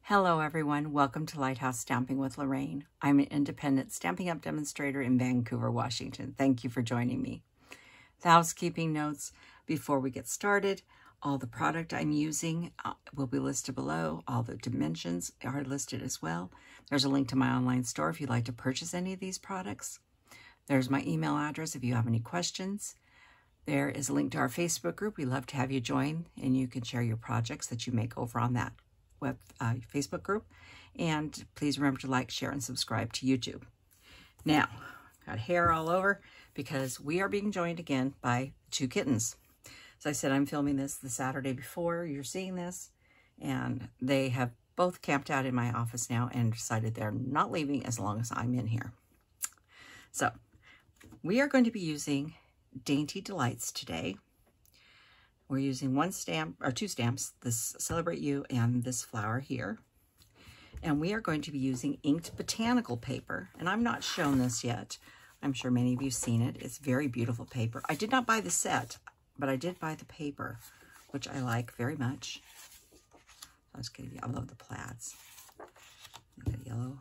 Hello everyone, welcome to Lighthouse Stamping with Lorraine. I'm an independent Stampin' Up! Demonstrator in Vancouver, Washington. Thank you for joining me. The housekeeping notes before we get started. All the product I'm using will be listed below. All the dimensions are listed as well. There's a link to my online store if you'd like to purchase any of these products. There's my email address if you have any questions. There is a link to our Facebook group. We'd love to have you join, and you can share your projects that you make over on that Facebook group. And please remember to like, share, and subscribe to YouTube. Now, got hair all over because we are being joined again by two kittens. As I said, I'm filming this the Saturday before you're seeing this, and they have both camped out in my office now and decided they're not leaving as long as I'm in here. So we are going to be using Dainty Delights today. We're using one stamp, or two stamps, this Celebrate You and this flower here. And we are going to be using inked botanical paper. And I'm not shown this yet. I'm sure many of you have seen it. It's very beautiful paper. I did not buy the set, but I did buy the paper, which I like very much. Let's get, I love the plaids. I got yellow.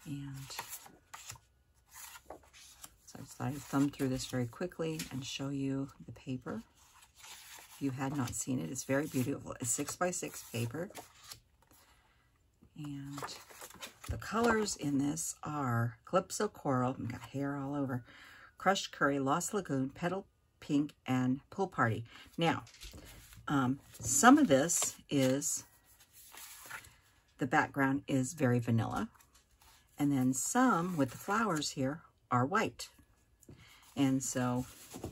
And so I decided to thumb through this very quickly and show you the paper. If you had not seen it, it's very beautiful. It's 6x6 paper. And the colors in this are Calypso Coral, I've got hair all over, Crushed Curry, Lost Lagoon, Petal Pink, and Pool Party. Now, some of this is, the background is very vanilla. And then some with the flowers here are white. And so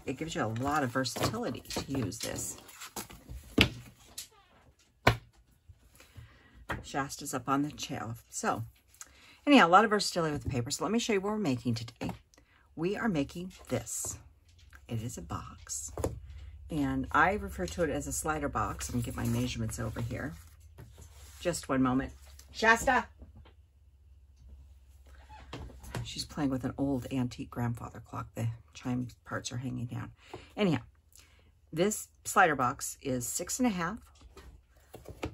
it gives you a lot of versatility to use this. Shasta's up on the shelf. So anyhow, a lot of versatility with the paper. So let me show you what we're making today. We are making this. It is a box. And I refer to it as a slider box. I'm going to get my measurements over here. Just one moment. Shasta! She's playing with an old antique grandfather clock. The chime parts are hanging down. Anyhow, this slider box is 6.5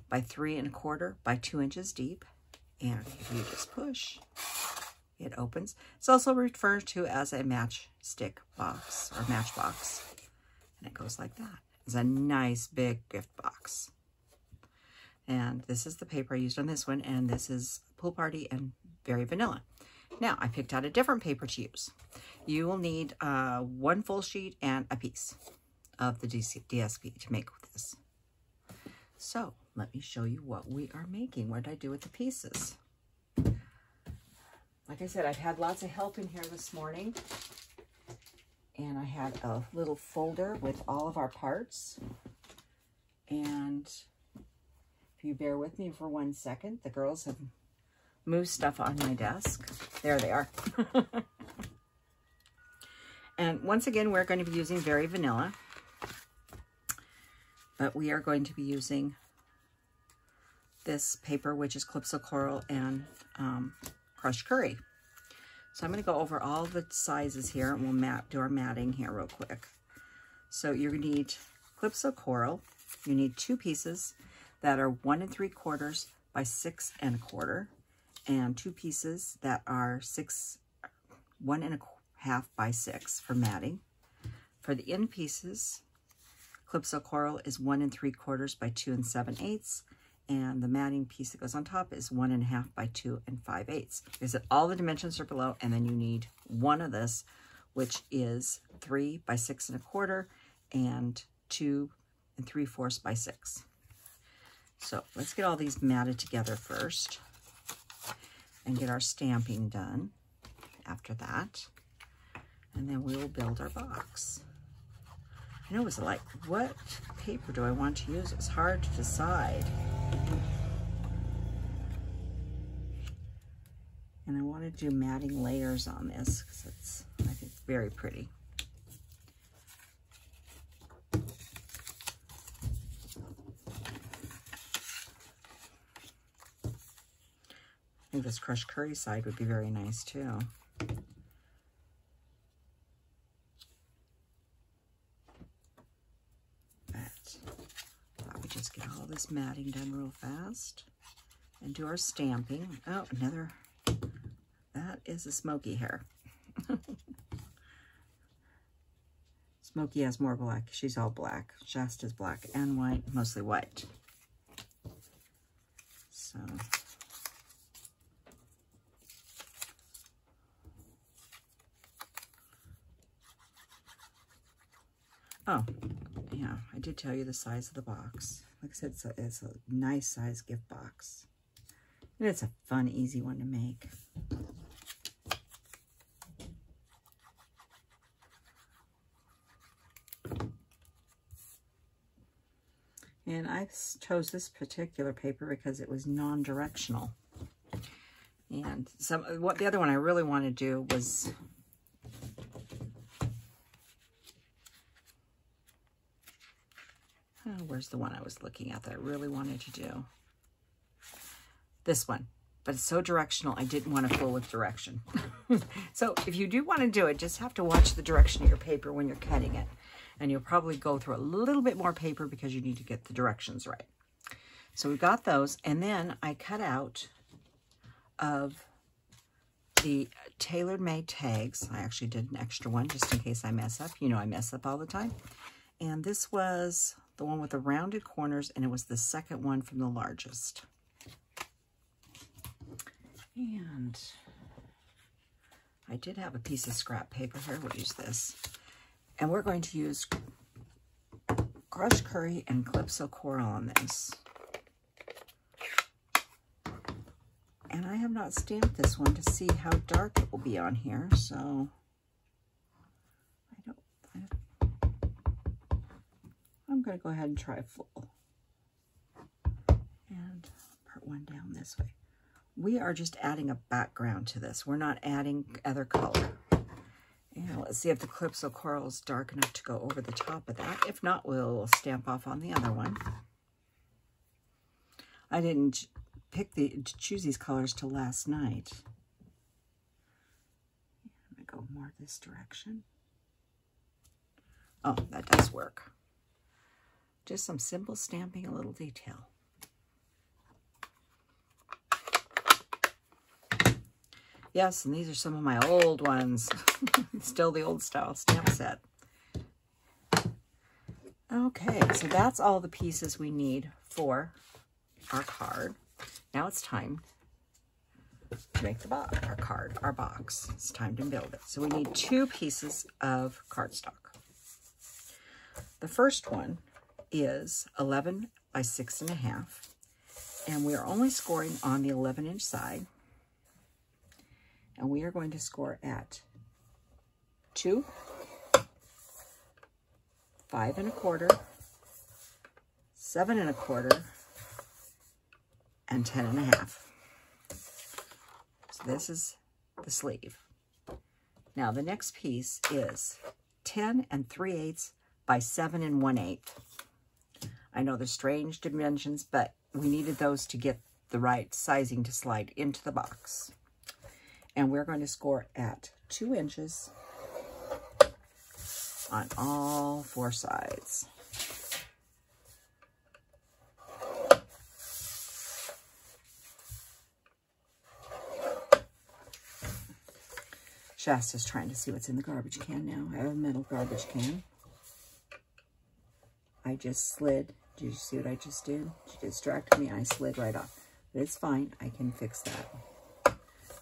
by 3.25 by 2 inches deep. And if you just push, it opens. It's also referred to as a matchstick box or matchbox. And it goes like that. It's a nice big gift box. And this is the paper I used on this one. And this is Pool Party and very vanilla. Now, I picked out a different paper to use. You will need one full sheet and a piece of the DSP to make this. So, let me show you what we are making. What did I do with the pieces? Like I said, I've had lots of help in here this morning. And I had a little folder with all of our parts. And if you bear with me for 1 second, the girls have move stuff on my desk. There they are. And once again, we're going to be using very vanilla, but we are going to be using this paper, which is Calypso Coral and Crushed Curry. So I'm going to go over all the sizes here, and we'll do our matting here real quick. So you're going to need Calypso Coral. You need 2 pieces that are 1 3/4 by 6 1/4. And 2 pieces that are 1 1/2 by 6 for matting. For the end pieces, Calypso Coral is 1 3/4 by 2 7/8, and the matting piece that goes on top is 1 1/2 by 2 5/8. Because all the dimensions are below, and then you need one of this, which is 3 by 6 1/4 and 2 3/4 by 6. So let's get all these matted together first and get our stamping done after that. And then we will build our box. I know it was like, what paper do I want to use? It was hard to decide. And I want to do matting layers on this because it's, I think, very pretty. I think this Crushed Curry side would be very nice too. But I thought we'd just Get all this matting done real fast and do our stamping. Oh, another, that is a smoky hair. Smoky has more black. She's all black. Shasta's black and white, mostly white. So, oh, yeah, I did tell you the size of the box. Like I said, it's a nice size gift box. And it's a fun, easy one to make. And I chose this particular paper because it was non-directional. And the other one I really want to do was where's the one I was looking at that I really wanted to do? This one. But it's so directional, I didn't want to fool with direction. So if you do want to do it, just have to watch the direction of your paper when you're cutting it. And you'll probably go through a little bit more paper because you need to get the directions right. So we got those, and then I cut out of the tailor-made tags. I actually did an extra one just in case I mess up. You know I mess up all the time. And this was the one with the rounded corners, and it was the second one from the largest. And I did have a piece of scrap paper here. We'll use this. And we're going to use crushed curry and Calypso Coral on this. And I have not stamped this one to see how dark it will be on here, so I'm going to go ahead and try full. And part one down this way. We are just adding a background to this. We're not adding other color. And let's see if the Calypso Coral is dark enough to go over the top of that. If not, we'll stamp off on the other one. I didn't choose these colors till last night. I'm going to go more this direction. Oh, that does work. Just some simple stamping, a little detail. Yes, and these are some of my old ones. Still the old style stamp set. Okay, so that's all the pieces we need for our card. Now it's time to make the box, our box. It's time to build it. So we need 2 pieces of cardstock. The first one is 11 by 6.5, and we are only scoring on the 11-inch side. And we are going to score at 2, 5 1/4, 7 1/4, and 10 1/2. So this is the sleeve. Now the next piece is 10 3/8 by 7 1/8. I know they're strange dimensions, but we needed those to get the right sizing to slide into the box. And we're going to score at 2 inches on all 4 sides. Shasta's trying to see what's in the garbage can now. I have a metal garbage can. I just slid. Did you see what I just did? She distracted me and I slid right off. But it's fine. I can fix that.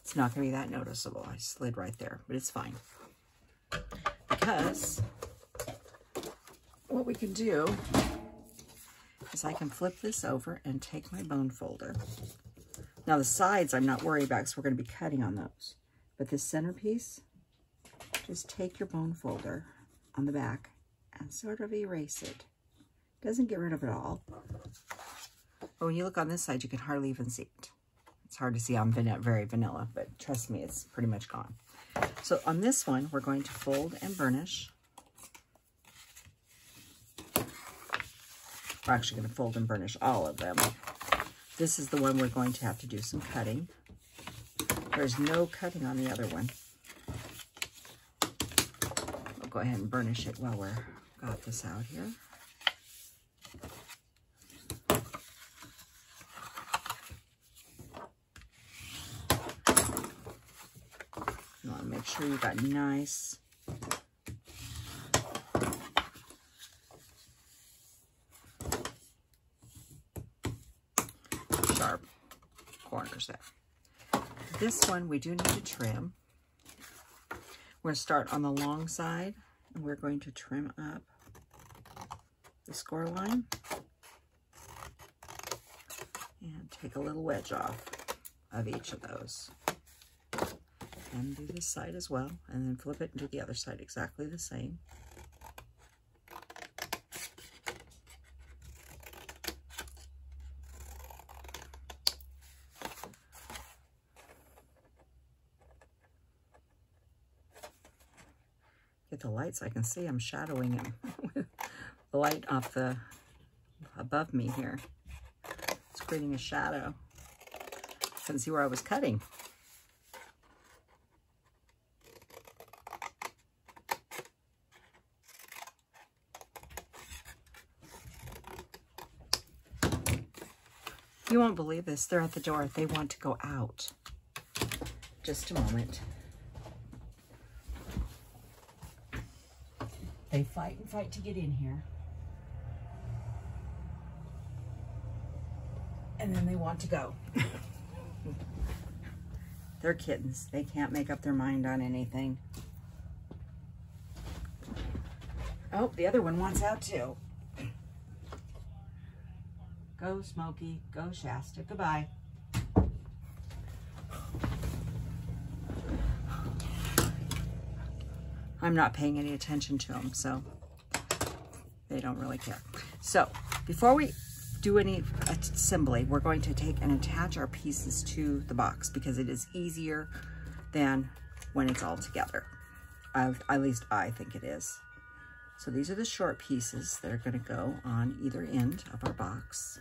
It's not going to be that noticeable. I slid right there, but it's fine. Because what we can do is I can flip this over and take my bone folder. Now the sides I'm not worried about because we're going to be cutting on those. But this centerpiece, just take your bone folder on the back and sort of erase it. Doesn't get rid of it all. But when you look on this side, you can hardly even see it. It's hard to see on very vanilla, but trust me, it's pretty much gone. So on this one, we're going to fold and burnish. We're actually going to fold and burnish all of them. This is the one we're going to have to do some cutting. There's no cutting on the other one. We'll go ahead and burnish it while we're got this out here. sure you got nice sharp corners there. This one we do need to trim. We're going to start on the long side, and we're going to trim up the score line and take a little wedge off of each of those. And do this side as well, and then flip it and do the other side exactly the same. Get the light so I can see I'm shadowing him with the light off the above me here. It's creating a shadow. Couldn't see where I was cutting. You won't believe this. They're at the door. They want to go out. Just a moment. They fight and fight to get in here. And then they want to go. They're kittens. They can't make up their mind on anything. Oh, the other one wants out too. Go, Smokey. Go, Shasta. Goodbye. I'm not paying any attention to them, so they don't really care. So, before we do any assembly, we're going to take and attach our pieces to the box because it is easier than when it's all together. At least I think it is. So these are the short pieces that are going to go on either end of our box.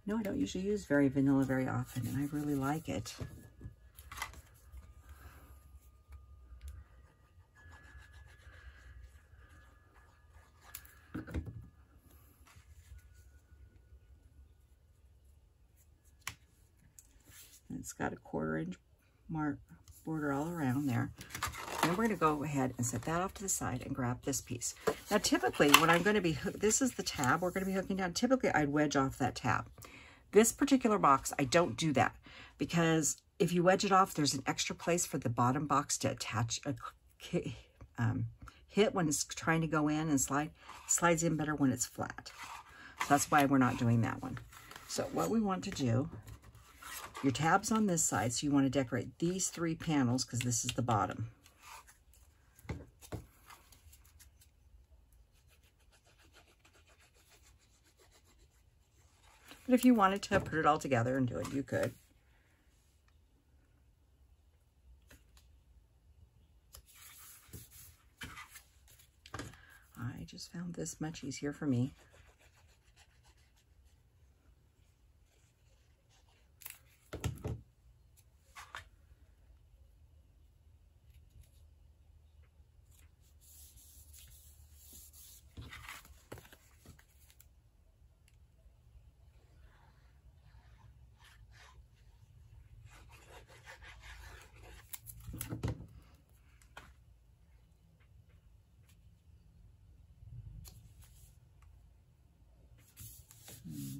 No, I don't usually use very vanilla very often, and I really like it. And it's got a 1/4 inch mark border all around there. Then we're going to go ahead and set that off to the side and grab this piece. Now, typically, when I'm going to be, this is the tab we're going to be hooking down. Typically, I'd wedge off that tab. This particular box, I don't do that because if you wedge it off, there's an extra place for the bottom box to attach a hit when it's trying to go in and slide. It slides in better when it's flat. So that's why we're not doing that one. So what we want to do, your tab's on this side, so you want to decorate these 3 panels because this is the bottom. But if you wanted to put it all together and do it, you could. I just found this much easier for me.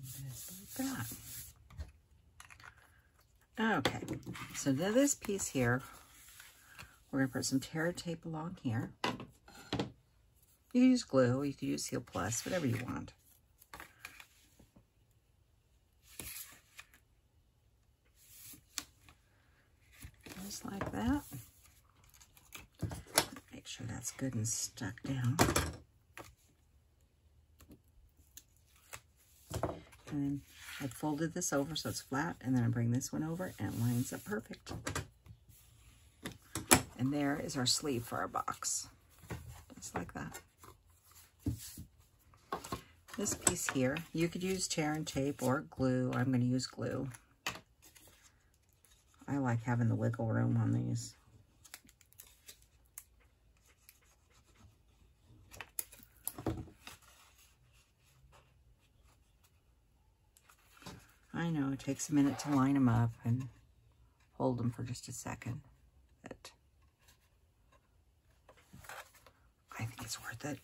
Just like that. Okay, so now this piece here, we're going to put some Tailor tape along here. You can use glue, you can use Seal Plus, whatever you want. Just like that. Make sure that's good and stuck down. And then I folded this over so it's flat, and then I bring this one over and it lines up perfect. And there is our sleeve for our box. Just like that. This piece here, you could use tear tape or glue. I'm going to use glue. I like having the wiggle room on these. I know it takes a minute to line them up and hold them for just a second. But I think it's worth it.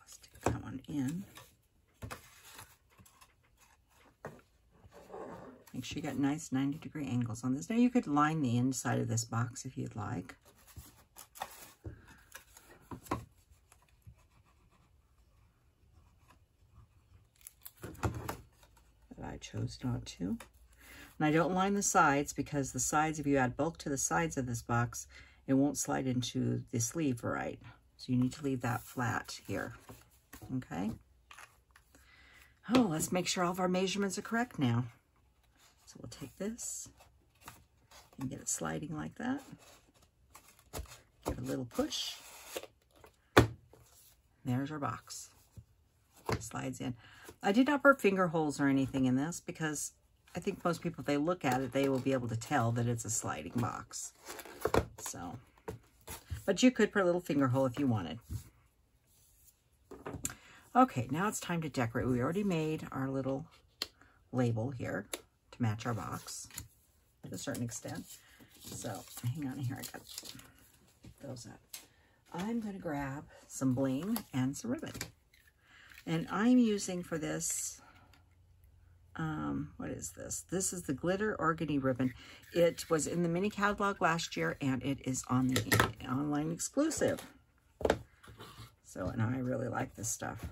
Let's stick that one in. Make sure you got nice 90-degree angles on this. Now you could line the inside of this box if you'd like. But I chose not to. And I don't line the sides because the sides, if you add bulk to the sides of this box, it won't slide into the sleeve right. So you need to leave that flat here. Okay? Oh, let's make sure all of our measurements are correct now. So we'll take this and get it sliding like that. Give it a little push. There's our box. It slides in. I did not put finger holes or anything in this because I think most people, if they look at it, they will be able to tell that it's a sliding box. So, but you could put a little finger hole if you wanted. Okay, now it's time to decorate. We already made our little label here to match our box to a certain extent. So hang on here, I got those up. I'm going to grab some bling and some ribbon. And I'm using for this, what is this? This is the Glitter Organdy ribbon. It was in the mini catalog last year and it is on the online exclusive. So, and I really like this stuff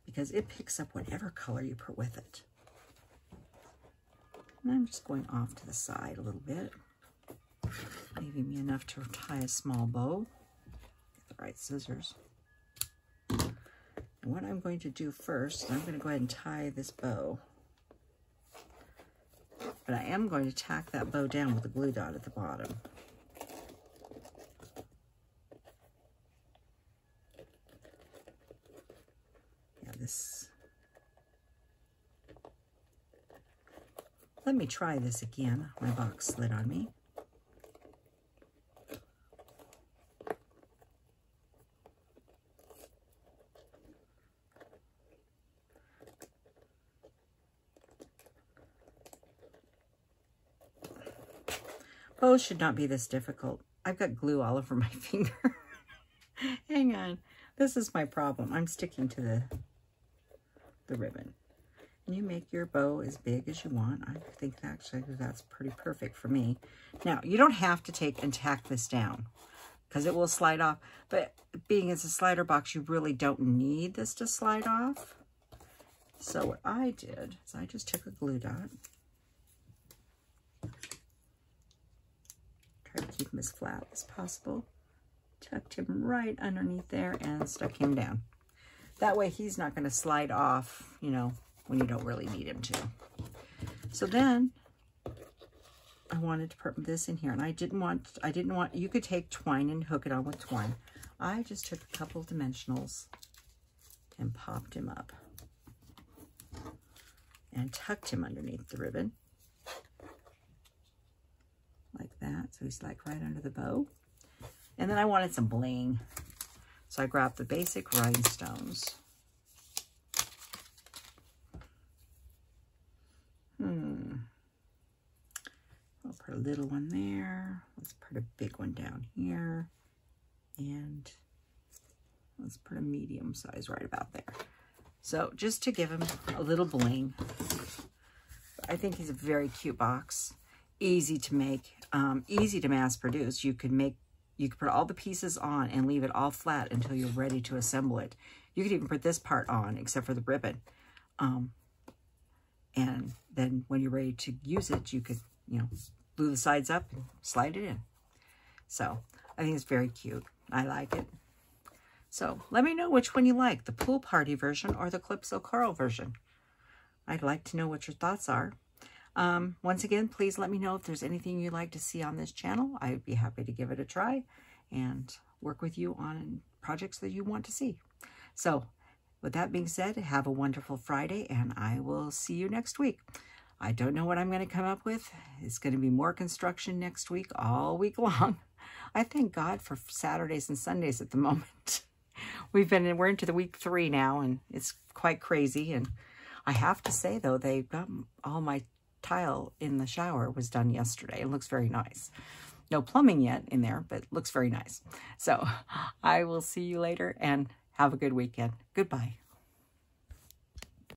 because it picks up whatever color you put with it. And I'm just going off to the side a little bit, leaving me enough to tie a small bow. Get the right scissors. And what I'm going to do first, I'm going to go ahead and tie this bow. But I am going to tack that bow down with a glue dot at the bottom. Yeah, this... Let me try this again. My box slid on me. Bows should not be this difficult. I've got glue all over my finger. Hang on. This is my problem. I'm sticking to the ribbon. And you make your bow as big as you want. I think actually that's pretty perfect for me. Now, you don't have to take and tack this down because it will slide off. But being as a slider box, you really don't need this to slide off. So what I did is I just took a glue dot. Try to keep him as flat as possible. Tucked him right underneath there and stuck him down. That way he's not going to slide off, you know, when you don't really need him to. So then I wanted to put this in here, and I didn't want, you could take twine and hook it on with twine. I just took a couple of dimensionals and popped him up and tucked him underneath the ribbon like that. So he's like right under the bow. And then I wanted some bling. So I grabbed the basic rhinestones. I'll put a little one there. Let's put a big one down here. And let's put a medium size right about there. So just to give him a little bling. I think he's a very cute box. Easy to make, easy to mass produce. You could put all the pieces on and leave it all flat until you're ready to assemble it. You could even put this part on except for the ribbon. And then when you're ready to use it, you could, you know, glue the sides up and slide it in. So I think it's very cute. I like it. So let me know which one you like, the pool party version or the Calypso Coral version. I'd like to know what your thoughts are. Once again, please let me know if there's anything you'd like to see on this channel. I'd be happy to give it a try and work with you on projects that you want to see. So with that being said, have a wonderful Friday, and I will see you next week. I don't know what I'm going to come up with. It's going to be more construction next week, all week long. I thank God for Saturdays and Sundays at the moment. We're into the week 3 now, and it's quite crazy. And I have to say, though, they got all my tile in the shower was done yesterday. It looks very nice. No plumbing yet in there, but it looks very nice. So I will see you later, and have a good weekend. Goodbye.